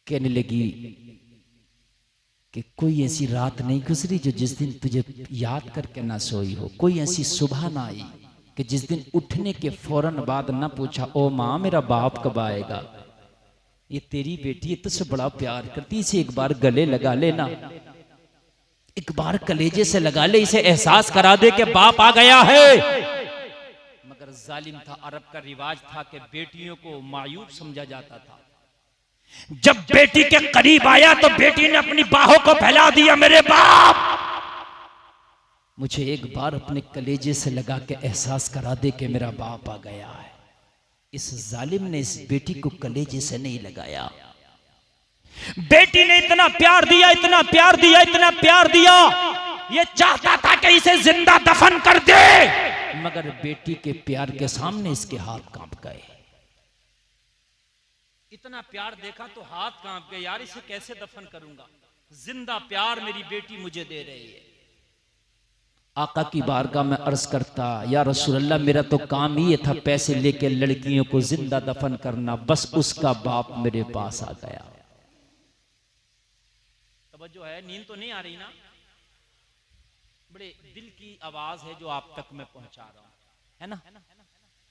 कहने लगी कि कोई ऐसी रात नहीं गुजरी जो जिस दिन तुझे याद करके ना सोई हो, कोई ऐसी सुबह ना आई कि जिस दिन उठने के फौरन बाद ना पूछा ओ माँ मेरा बाप कब आएगा। ये तेरी बेटी है, तुझसे बड़ा प्यार करती, इसे एक बार गले लगा लेना, एक बार कलेजे से लगा ले, इसे एहसास करा दे कि बाप आ गया है। मगर जालिम था, अरब का रिवाज था कि बेटियों को मायूब समझा जाता था। जब बेटी के करीब आया तो बेटी ने अपनी बाहों को फैला दिया, मेरे बाप मुझे एक बार अपने कलेजे से लगा के एहसास करा दे कि मेरा बाप आ गया है। इस जालिम ने इस बेटी को कलेजे से नहीं लगाया। बेटी ने इतना प्यार दिया, इतना प्यार दिया, इतना प्यार दिया, ये चाहता था कि इसे जिंदा दफन कर दे, मगर बेटी के प्यार के सामने इसके हाथ कांप गए। इतना प्यार देखा तो हाथ कांप गए, यार इसे कैसे दफन करूंगा, जिंदा प्यार मेरी बेटी मुझे दे रही है। आका की बारगाह में अर्ज करता, या रसूल अल्लाह मेरा तो काम ही था पैसे लेके लड़कियों को जिंदा दफन करना, बस उसका बाप मेरे पास आ गया। तवज्जो है, नींद तो नहीं आ रही ना? बड़े दिल की आवाज है जो आप तक मैं पहुंचा रहा हूं, है ना?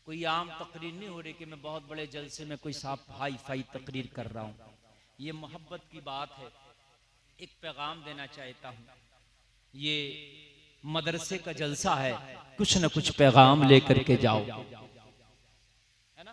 कोई आम तकरीर नहीं हो रही कि मैं बहुत बड़े जलसे में कोई साफ हाई फाई तकरीर कर रहा हूं। ये मोहब्बत की बात है। एक पैगाम देना चाहता हूं, ये मदरसे का जलसा है, कुछ न कुछ पैगाम लेकर के जाओ, है ना?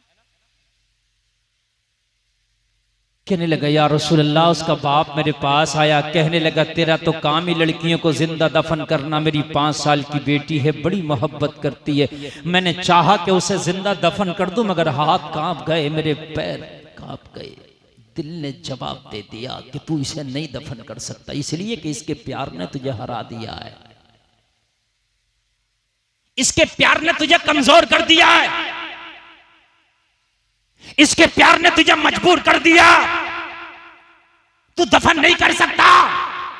कहने लगा या रसूल अल्लाह उसका बाप मेरे पास आया, कहने लगा तेरा तो काम ही लड़कियों को जिंदा दफन करना, मेरी 5 साल की बेटी है, बड़ी मोहब्बत करती है, मैंने चाहा कि उसे जिंदा दफन कर दूं मगर हाथ कांप गए, मेरे पैर कांप गए। दिल ने जवाब दे दिया कि तू इसे नहीं दफन कर सकता, इसलिए कि इसके प्यार ने तुझे हरा दिया है, इसके प्यार ने तुझे कमजोर कर दिया है, इसके प्यार ने तुझे मजबूर कर दिया, तू दफन नहीं कर सकता,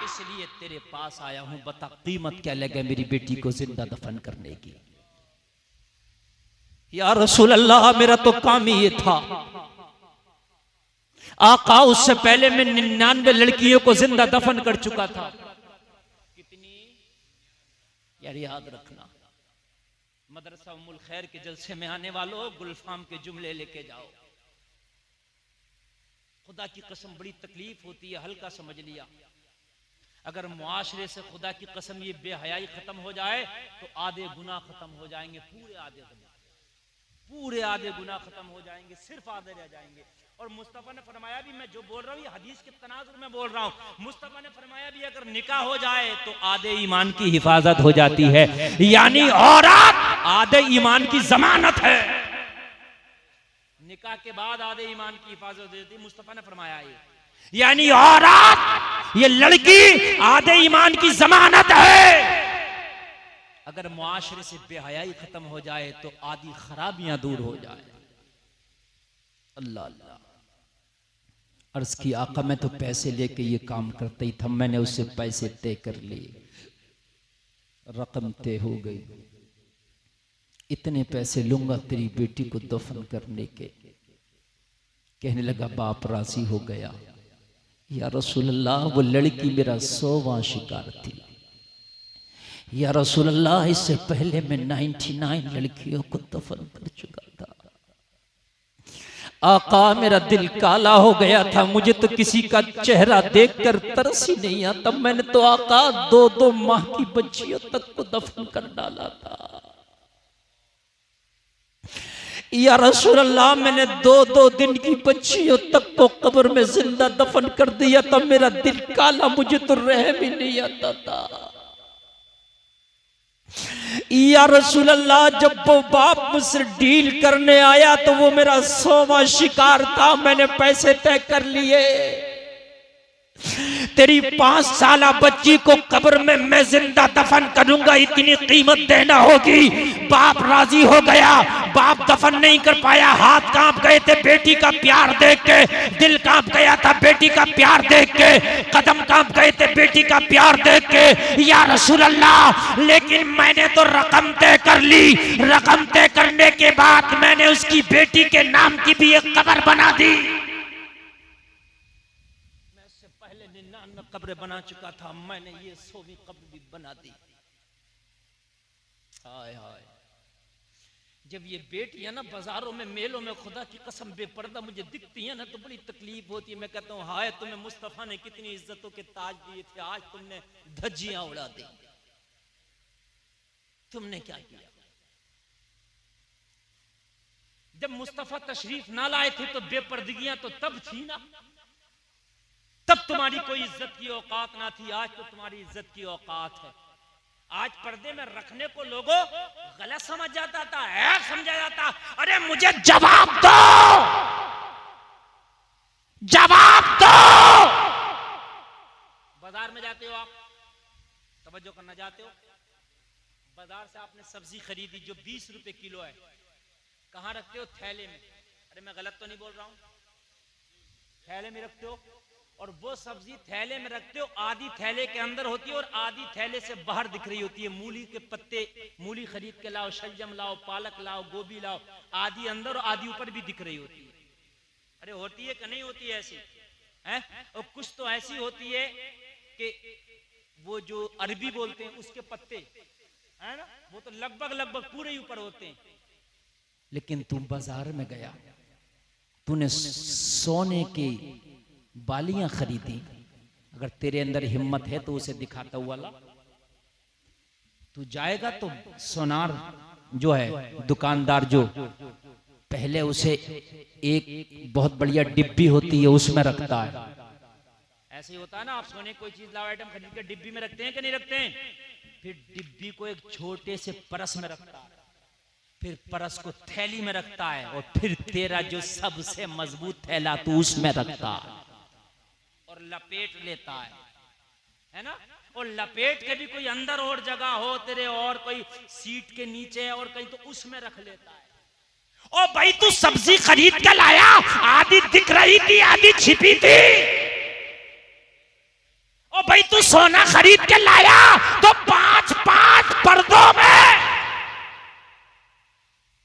इसलिए तेरे पास आया हूं, बता कीमत क्या लगे मेरी बेटी को जिंदा दफन करने की। या रसूल अल्लाह मेरा तो काम ही ये था आका, उससे पहले मैं 99 लड़कियों को जिंदा दफन कर चुका था। कितनी यार याद रखना, मदरसा उम्मुल खैर के जलसे में आने वालों गुलफाम के जुमले लेके जाओ। खुदा की कसम बड़ी तकलीफ होती है, हल्का समझ लिया। अगर मुआशरे से खुदा की कसम ये बेहयाई खत्म हो जाए तो आधे गुनाह खत्म हो जाएंगे, पूरे आधे गुनाह खत्म हो जाएंगे, सिर्फ आधे रह जाएंगे। और मुस्तफा ने फरमाया भी, मैं जो बोल रहा हूँ ये हदीस के तनाजुर में बोल रहा हूँ, मुस्तफा ने फरमाया भी अगर निकाह हो जाए तो आधे ईमान की हिफाजत हो जाती है, यानी औरत आधे ईमान की जमानत है, निकाह के बाद आधे ईमान की हिफाजत हो जाती है, मुस्तफा ने फरमाया ये, यानी औरत ये लड़की आधे ईमान की जमानत है। अगर मुआशरे से बेहयाई खत्म हो जाए तो आधी खराबियां दूर हो जाए। अल्लाह अल्लाह। अर्ज की आका मैं तो पैसे लेके ये काम करता ही था, मैंने उससे पैसे तय कर लिए, रकम तय हो गई, इतने पैसे लूंगा तेरी बेटी को दफन करने के। कहने लगा बाप राजी हो गया। या रसूल अल्लाह वो लड़की मेरा 100वां शिकार थी, या रसूल अल्लाह इससे पहले मैं 99 लड़कियों को दफन कर चुका था। आका मेरा दिल काला हो गया था, मुझे तो किसी का चेहरा देखकर तरस ही नहीं आता, मैंने तो आका 2-2 माह की बच्चियों तक को दफन कर डाला था। या रसूल अल्लाह मैंने 2-2 दिन की बच्चियों तक को कब्र में जिंदा दफन कर दिया था, मेरा दिल काला, मुझे तो रहम ही नहीं आता था। या रसूल अल्लाह जब वो बाप मुझसे डील करने आया तो वो मेरा 100वां शिकार था, मैंने पैसे तय कर लिए, तेरी 5 साला बच्ची को कब्र में मैं जिंदा दफन करूंगा, इतनी कीमत देना होगी। बाप राजी हो गया, बाप दफन नहीं कर पाया, हाथ कांप गए थे बेटी का प्यार देख के, दिल कांप गया था बेटी का प्यार देख के, कदम कांप गए थे बेटी का प्यार देख के। या रसूल अल्लाह लेकिन मैंने तो रकम तय कर ली, रकम तय करने के बाद मैंने उसकी बेटी के नाम की भी एक कब्र बना दी। कब्र बना चुका था, मैंने ये 100वीं कब्र भी बना दी। हाय हाय। जब ये बेटियां ना बाजारों में, मेलों में, खुदा की कसम बेपर्दा मुझे दिखती है ना तो बड़ी तकलीफ होती है। मैं कहता हूँ हाय, तुम्हें मुस्तफा ने कितनी इज्जतों के ताज दिए थे, आज तुमने धज्जियां उड़ा दी। तुमने क्या किया? जब मुस्तफा तशरीफ ना लाए थे तो बेपर्दगियां तो तब थी ना, तब तुम्हारी कोई इज्जत की औकात ना थी। आज तो तुम्हारी इज्जत की औकात है। आज पर्दे में रखने को लोगों गलत समझ जाता था, ऐप समझा जाता। अरे मुझे जवाब दो, जवाब दो। बाजार में जाते हो आप, तवज्जो करना, जाते हो बाजार से, आपने सब्जी खरीदी जो 20 रुपए किलो है, कहां रखते हो? थैले में। अरे मैं गलत तो नहीं बोल रहा हूं? थैले में रखते हो, और वो सब्जी थैले में रखते हो, आधी थैले के अंदर होती है और आधी थैले से बाहर दिख रही होती है। मूली के पत्ते, मूली खरीद के लाओ, शलजम लाओ, पालक लाओ, गोभी लाओ, आधी अंदर और आधी ऊपर भी दिख रही होती है। अरे होती है कि नहीं होती है ऐसी? है? और कुछ तो ऐसी होती है कि वो जो अरबी बोलते हैं उसके पत्ते है ना, वो तो लगभग पूरे ही ऊपर होते हैं। लेकिन तुम बाजार में गया, तूने सोने की बालियां खरीदी, अगर तेरे अंदर हिम्मत है तो उसे दिखाता हुआ ला। तू जाएगा तो सोनार जो है, दुकानदार जो पहले उसे एक बहुत बढ़िया डिब्बी होती है उसमें रखता है। ऐसे ही होता है ना, आप सोने कोई चीज लाओ, आइटम खरीद के डिब्बी में रखते हैं कि नहीं रखते हैं? फिर डिब्बी को एक छोटे से परस में रखता है, फिर परस को थैली में रखता है, और फिर तेरा जो सबसे मजबूत थैला तू उसमें रखता है और लपेट लेता है ना। और लपेट के भी कोई अंदर और जगह हो तेरे, और कोई सीट के नीचे और कहीं, तो उसमें रख लेता है। ओ भाई, तू सब्जी खरीद के लाया, आधी दिख रही थी आधी छिपी थी। ओ भाई, तू सोना खरीद के लाया तो 5-5 पर्दों में।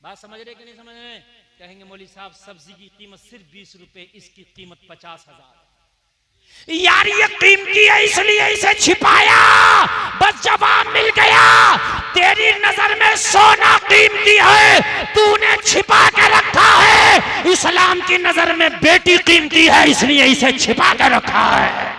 बात समझ रहे कि नहीं समझ रहे? कहेंगे मौली साहब सब्जी की कीमत सिर्फ 20 रुपए, इसकी कीमत 50,000। यार ये कीमती है इसलिए इसे छिपाया, बस जवाब मिल गया। तेरी नजर में सोना कीमती है, तूने छिपा के रखा है। इस्लाम की नजर में बेटी कीमती है, इसलिए इसे छिपा के रखा है।